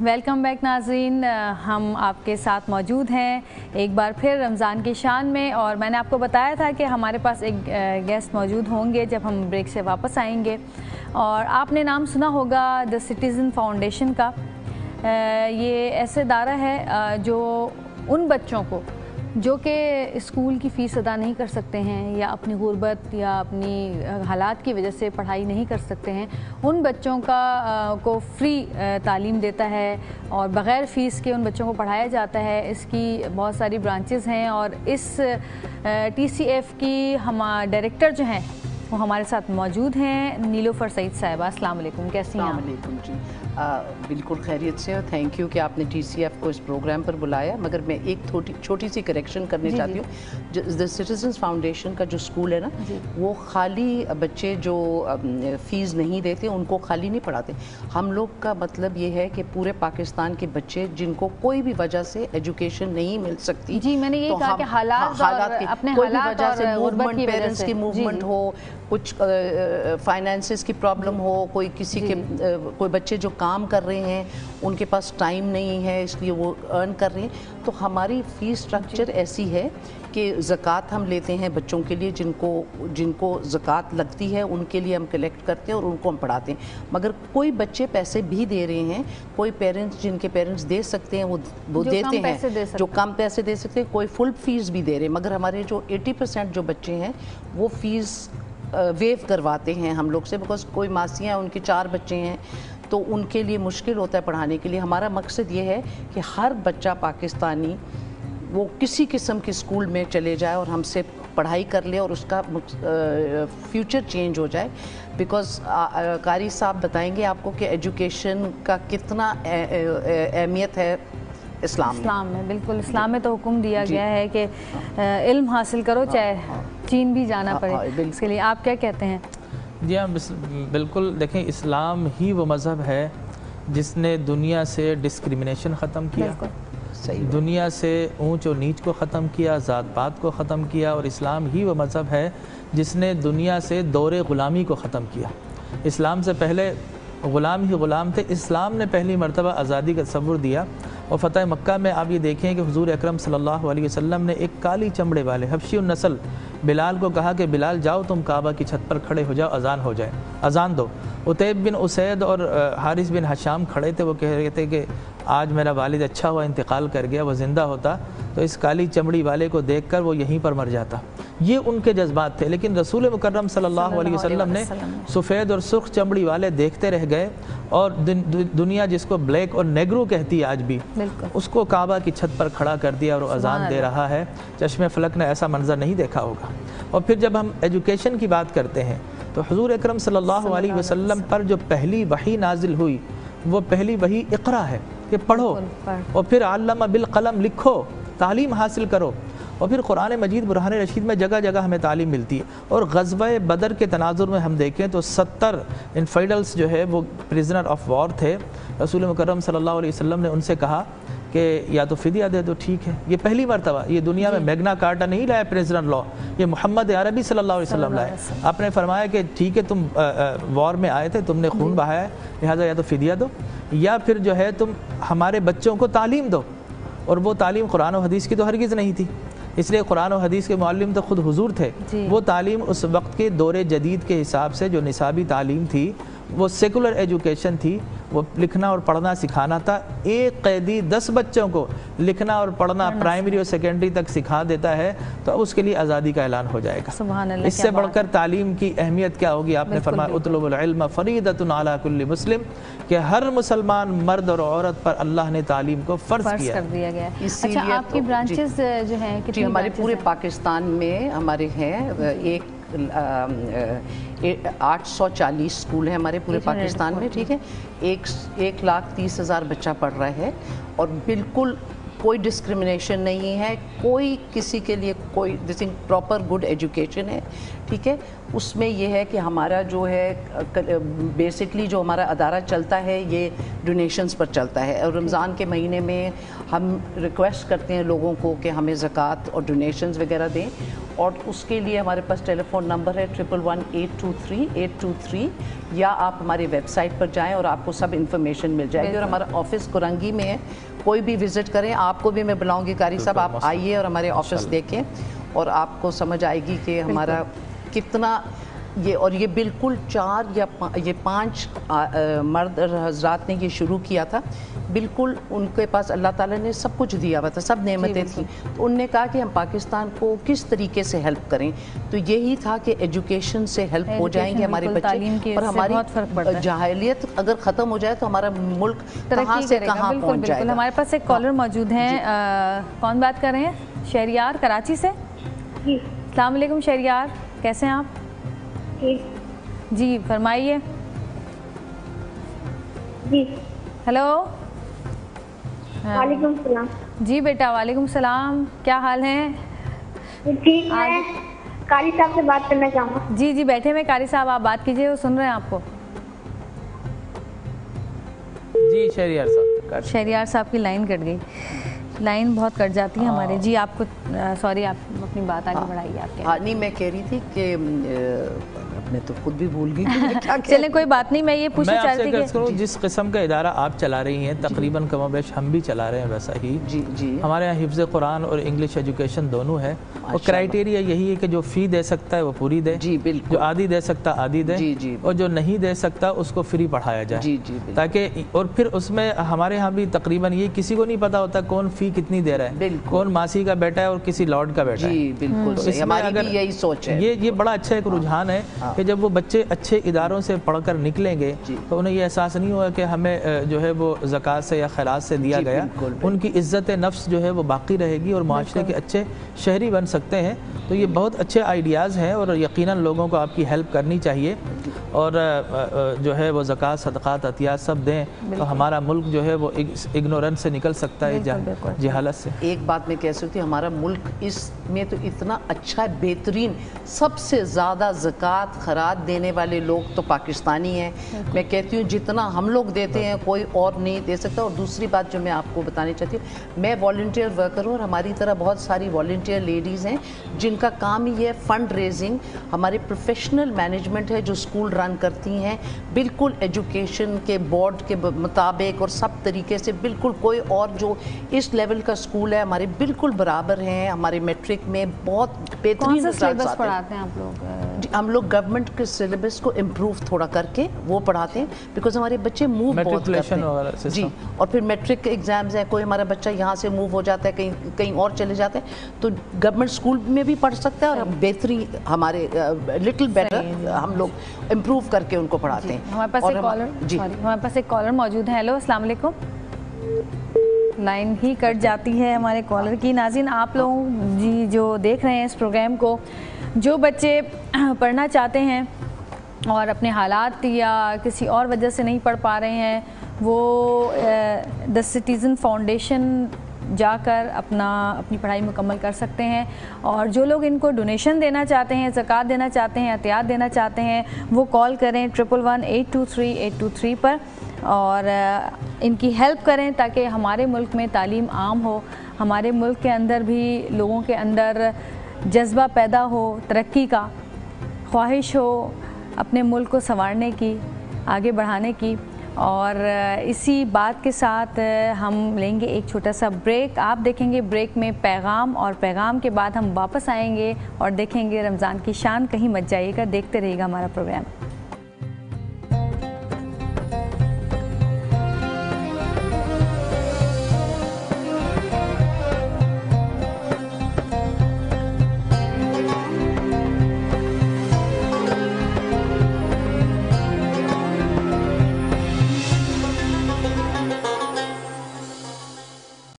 Welcome back ناظرین، ہم آپ کے ساتھ موجود ہیں ایک بار پھر رمضان کی شان میں، اور میں نے آپ کو بتایا تھا کہ ہمارے پاس ایک گیسٹ موجود ہوں گے جب ہم بریک سے واپس آئیں گے، اور آپ نے نام سنا ہوگا دی سٹیزن فاؤنڈیشن کا۔ یہ ایسے ادارہ ہے جو ان بچوں کو جو کہ اسکول کی فیس ادا نہیں کر سکتے ہیں یا اپنی غربت یا اپنی حالات کی وجہ سے پڑھائی نہیں کر سکتے ہیں، ان بچوں کو فری تعلیم دیتا ہے اور بغیر فیس کے ان بچوں کو پڑھایا جاتا ہے۔ اس کی بہت ساری برانچز ہیں، اور اس ٹی سی ایف کی ڈائریکٹر جو ہیں وہ ہمارے ساتھ موجود ہیں، نیلوفر سعید صاحبہ۔ السلام علیکم، کیسی ہیں آپ؟ السلام علیکم جی، بالکل خیریت سے، اور تھینک یو کہ آپ نے ٹی سی ایف کو اس پروگرام پر بلایا، مگر میں ایک چھوٹی سی کریکشن کرنے چاہتی ہوں۔ دی سٹیزنز فاؤنڈیشن کا جو اسکول ہے نا، وہ خالی بچے جو فیس نہیں دیتے ان کو خالی نہیں پڑھاتے۔ ہم لوگ کا مطلب یہ ہے کہ پورے پاکستان کے بچے جن کو کوئی بھی وجہ سے ایجوکیشن نہیں مل سکتی، جی میں نے یہ کہا کہ حالات اپنے کوئی بھی حالات وجہ سے اور غربت کی وجہ پیرنٹس سے کی موومنٹ ہو، کچھ فائنینسز کی پرابلم ہو، کوئی کسی کے کوئی بچے جو کام کر رہے ہیں ان کے پاس ٹائم نہیں ہے اس لیے وہ ارن کر رہے ہیں، تو ہماری فیس سٹرکچر ایسی ہے کہ زکوٰۃ ہم لیتے ہیں بچوں کے لیے، جن کو زکوٰۃ لگتی ہے ان کے لیے ہم کلیکٹ کرتے ہیں اور ان کو ہم پڑھاتے ہیں۔ مگر کوئی بچے پیسے بھی دے رہے ہیں، کوئی پیرنٹس جن کے پیرنٹس دے سکتے ہیں وہ دیتے ہیں، جو کم پیسے دے سکتے ہیں، کوئی فل فیس بھی دے رہے ہیں، مگر ہمارے جو 80% جو بچے ہیں وہ فیس ویو کرواتے ہیں ہم لوگ سے، بیکاز کوئی ماسیاں ہیں ان کے 4 بچے ہیں تو ان کے لیے مشکل ہوتا ہے پڑھانے کے لیے۔ ہمارا مقصد یہ ہے کہ ہر بچہ پاکستانی وہ کسی قسم کے اسکول میں چلے جائے اور ہم سے پڑھائی کر لے اور اس کا فیوچر چینج ہو جائے، بیکاز قاری صاحب بتائیں گے آپ کو کہ ایجوکیشن کا کتنا اہمیت ہے اسلام میں۔ بالکل، اسلام میں تو حکم دیا گیا ہے کہ علم حاصل کرو چاہے چین بھی جانا پڑے، اس کے لیے آپ کیا کہتے ہیں؟ جی ہاں بالکل، دیکھیں اسلام ہی وہ مذہب ہے جس نے دنیا سے ڈسکریمنیشن ختم کیا، دنیا سے اونچ و نیچ کو ختم کیا، ذات پات کو ختم کیا، اور اسلام ہی وہ مذہب ہے جس نے دنیا سے دور غلامی کو ختم کیا۔ اسلام سے پہلے غلام ہی غلام تھے، اسلام نے پہلی مرتبہ آزادی کا تصور دیا، اور فتح مکہ میں آپ یہ دیکھیں کہ حضور اکرم صلی اللہ علیہ وسلم نے ایک کالی چمڑے والے حبشی النسل بلال کو کہا کہ بلال جاؤ تم کعبہ کی چھت پر کھڑے ہو جاؤ، اذان ہو جائے، اذان دو۔ عتیب بن اسید اور حارث بن حشام کھڑے تھے، وہ کہہ رہے تھے کہ آج میرا والد اچھا ہوا انتقال کر گیا، وہ زندہ ہوتا تو اس کالی چمڑی والے کو دیکھ کر وہ یہیں پر مر جاتا۔ یہ ان کے جذبات تھے، لیکن رسول مکرم صلی اللہ علیہ وسلم نے سفید اور سرخ چمڑی والے دیکھتے رہ گئے، اور دنیا جس کو بلیک اور نیگرو کہتی ہے آج بھی، اس کو کعبہ کی چھت پر کھڑا کر دیا اور وہ اذان دے رہا ہے۔ چشم فلک نے ایسا منظر نہیں دیکھا ہوگا۔ اور پھر جب ہم ایجوکیشن کی بات کرتے ہیں تو حضور اکرم صلی اللہ علیہ وسلم پر جو پہلی وحی نازل ہوئی وہ پہلی وحی اقرا ہے کہ پڑھو، اور پھر علم بالقلم، لکھو، تعلیم حاصل کرو، اور پھر قرآن مجید برہان رشید میں جگہ جگہ ہمیں تعلیم ملتی ہے۔ اور غزوہ بدر کے تناظر میں ہم دیکھیں تو 70 انفیڈلز جو ہے وہ پریزنر آف وار تھے، رسول مکرم صلی اللہ علیہ وسلم نے ان سے کہا کہ یا تو فدیہ دے دو، ٹھیک ہے۔ یہ پہلی مرتبہ، یہ دنیا میں میگنا کارٹا نہیں لایا پریزنر لا، یہ محمد عربی صلی اللہ علیہ وسلم لائے۔ آپ نے فرمایا کہ ٹھیک ہے تم وار میں آئے تھے، تم نے خون بہایا ہے، لہٰذا یا تو فدیہ دو یا پھر جو ہے تم ہمارے بچوں کو تعلیم دو، اور وہ تعلیم قرآن و حدیث کی تو ہرگز نہیں تھی، اس لیے قرآن و حدیث کے معلم تو خود حضور تھے۔ وہ تعلیم اس وقت کے دور جدید کے حساب سے جو نصابی تعلیم تھی وہ سیکولر ایجوکیشن تھی، وہ لکھنا اور پڑھنا سکھانا تھا۔ ایک قیدی 10 بچوں کو لکھنا اور پڑھنا پرائمری اور سیکنڈری تک سکھا دیتا ہے تو اس کے لیے آزادی کا اعلان ہو جائے گا۔ سبحان اللہ، اس سے بڑھ کر تعلیم کی اہمیت کیا ہوگی؟ آپ نے فرمایا اطلب العلم فریضۃ علی کل مسلم، کہ ہر مسلمان مرد اور عورت پر اللہ نے تعلیم کو فرض کر دیا گیا ہے۔ اچھا، آپ کی برانچز جو ہیں جی ہمارے پورے پاکستان میں ہمارے ہیں 840 اسکول ہیں ہمارے پورے پاکستان میں، ٹھیک ہے۔ 1,30,000 بچہ پڑھ رہا ہے، اور بالکل کوئی ڈسکریمنیشن نہیں ہے، کوئی کسی کے لیے کوئی پراپر گڈ ایجوکیشن ہے، ٹھیک ہے۔ اس میں یہ ہے کہ ہمارا جو ہے بیسکلی جو ہمارا ادارہ چلتا ہے یہ ڈونیشنز پر چلتا ہے، اور رمضان کے مہینے میں ہم ریکویسٹ کرتے ہیں لوگوں کو کہ ہمیں زکوٰۃ اور ڈونیشنز وغیرہ دیں، اور اس کے لیے ہمارے پاس ٹیلی فون نمبر ہے 111823 یا آپ ہماری ویب سائٹ پر جائیں اور آپ کو سب انفارمیشن مل جائے گی. اور ہمارا آفس کرنگی میں ہے, کوئی بھی وزٹ کریں, آپ کو بھی میں بلاؤں گی قاری صاحب, آپ آئیے اور ہمارے آفس دیکھیں اور آپ کو سمجھ آئے گی کہ ہمارا کتنا اور یہ بالکل 4 یا 5 مرد حضرات نے یہ شروع کیا تھا. بالکل ان کے پاس اللہ تعالیٰ نے سب کچھ دیا ہوا تھا, سب نعمتیں تھیں, تو ان نے کہا کہ ہم پاکستان کو کس طریقے سے ہیلپ کریں, تو یہی تھا کہ ایجوکیشن سے ہیلپ ہو جائیں گے ہمارے بچے, اور ہماری جاہلیت اگر ختم ہو جائے تو ہمارا ملک کہاں سے کہاں پہنچ جائے گا. ہمارے پاس ایک کالر موجود ہیں, کون بات کر رہے ہیں؟ شہریار کراچی سے. السلام علیکم شہریار, کیسے ہیں آپ؟ جی فرمائیے. جی ہیلو. وعلیکم السلام. جی بیٹا وعلیکم السلام, کیا حال ہیں؟ ٹھیک, میں قاری صاحب سے بات کرنا چاہوں گا. جی جی بیٹھے میں, قاری صاحب آپ بات کیجئے, وہ سن رہے ہیں آپ کو. جی شہریار صاحب کی لائن کٹ گئی, لائن بہت کٹ جاتی ہے ہمارے. جی آپ کو سوری, آپ اپنی بات آگے بڑھائیے. آپ ہاں نہیں, میں کہہ رہی تھی کہ میں تو خود بھی بھول گئی. چلیں کوئی بات نہیں, میں یہ پوچھنا چاہتی کہ جس قسم کا ادارہ آپ چلا رہی ہیں تقریباً کم و بیش ہم بھی چلا رہے ہیں ویسا ہی. ہمارے یہاں حفظ قرآن اور انگلش ایجوکیشن دونوں ہے, اور کرائیٹیریا یہی ہے کہ جو فی دے سکتا ہے وہ پوری دے, جو آدھی دے سکتا آدھی دے, اور جو نہیں دے سکتا اس کو فری پڑھایا جائے, تاکہ اور پھر اس میں ہمارے ہاں بھی تقریباً یہ کسی کو نہیں پتا ہوتا کون فی کتنی دے رہا ہے, کون ماسی کا بیٹا ہے اور کسی لارڈ کا بیٹا ہے. بالکل ہماری بھی یہی سوچ ہے. یہ بڑا اچھا ایک رجحان ہے کہ جب وہ بچے اچھے اداروں سے پڑھ کر نکلیں گے تو انہیں یہ احساس نہیں ہوگا کہ ہمیں جو ہے وہ زکوٰۃ سے یا خیرات سے دیا گیا. ان کی عزت نفس جو ہے وہ باقی رہے گی اور معاشرے کے اچھے شہری بن سکتے ہیں. تو یہ بہت اچھے آئیڈیاز ہیں اور یقیناً لوگوں کو آپ کی ہیلپ کرنی چاہیے, اور جو ہے وہ زکوٰۃ صدقات عطیات سب دیں تو ہمارا ملک جو ہے وہ اگنورنس سے نکل سکتا ہے, جہالت سے. ایک بات میں کہہ سکتی ہوں, ہمارا ملک اس میں تو اتنا اچھا بہترین, سب سے زیادہ زکوٰۃ خیرات دینے والے لوگ تو پاکستانی ہیں. میں کہتی ہوں جتنا ہم لوگ دیتے ہیں کوئی اور نہیں دے سکتا. اور دوسری بات جو میں آپ کو بتانی چاہتی ہوں, میں والنٹیئر ورکر ہوں, اور ہماری طرح بہت ساری والنٹیئر لیڈیز ہیں جن کا کام ہی ہے فنڈ ریزنگ. ہماری پروفیشنل مینجمنٹ ہے جو اسکول رن کرتی ہیں, بالکل ایجوکیشن کے بورڈ کے مطابق اور سب طریقے سے, بالکل کوئی اور جو اس لیول کا اسکول ہے ہمارے بالکل برابر ہیں. ہمارے میٹرک میں بہت بہترین سلیبس پڑھاتے ہیں آپ لوگ؟ ہم لوگ گورنمنٹ کے سلیبس کو امپروو تھوڑا کر کے وہ پڑھاتے ہیں, بیکاز ہمارے بچے موو بہت کرتے ہیں. جی, اور پھر میٹرک ایگزامز ہیں, کوئی ہمارا بچہ یہاں سے موو ہو جاتا ہے, کہیں اور چلے جاتے ہیں, تو گورنمنٹ اسکول میں بھی پڑھ سکتا ہے, اور بہترین ہمارے لٹل بیٹر ہم لوگ امپروو کر کے ان کو پڑھاتے ہیں. ہمارے پاس ایک کالر موجود ہے. ہیلو السلام علیکم. لائن ہی کٹ جاتی ہے ہمارے کالر کی. ناظرین آپ لوگ جی جو دیکھ رہے ہیں اس پروگرام کو, جو بچے پڑھنا چاہتے ہیں اور اپنے حالات یا کسی اور وجہ سے نہیں پڑھ پا رہے ہیں, وہ دا سٹیزن فاؤنڈیشن جا کر اپنی پڑھائی مکمل کر سکتے ہیں. اور جو لوگ ان کو ڈونیشن دینا چاہتے ہیں, زکوٰۃ دینا چاہتے ہیں, عطیات دینا چاہتے ہیں, وہ کال کریں 111823 پر اور ان کی ہیلپ کریں تاکہ ہمارے ملک میں تعلیم عام ہو, ہمارے ملک کے اندر بھی لوگوں کے اندر جذبہ پیدا ہو, ترقی کا خواہش ہو, اپنے ملک کو سنوارنے کی, آگے بڑھانے کی. اور اسی بات کے ساتھ ہم لیں گے ایک چھوٹا سا بریک. آپ دیکھیں گے بریک میں پیغام, اور پیغام کے بعد ہم واپس آئیں گے اور دیکھیں گے رمضان کی شان. کہیں مت جائیے گا, دیکھتے رہیے گا ہمارا پروگرام.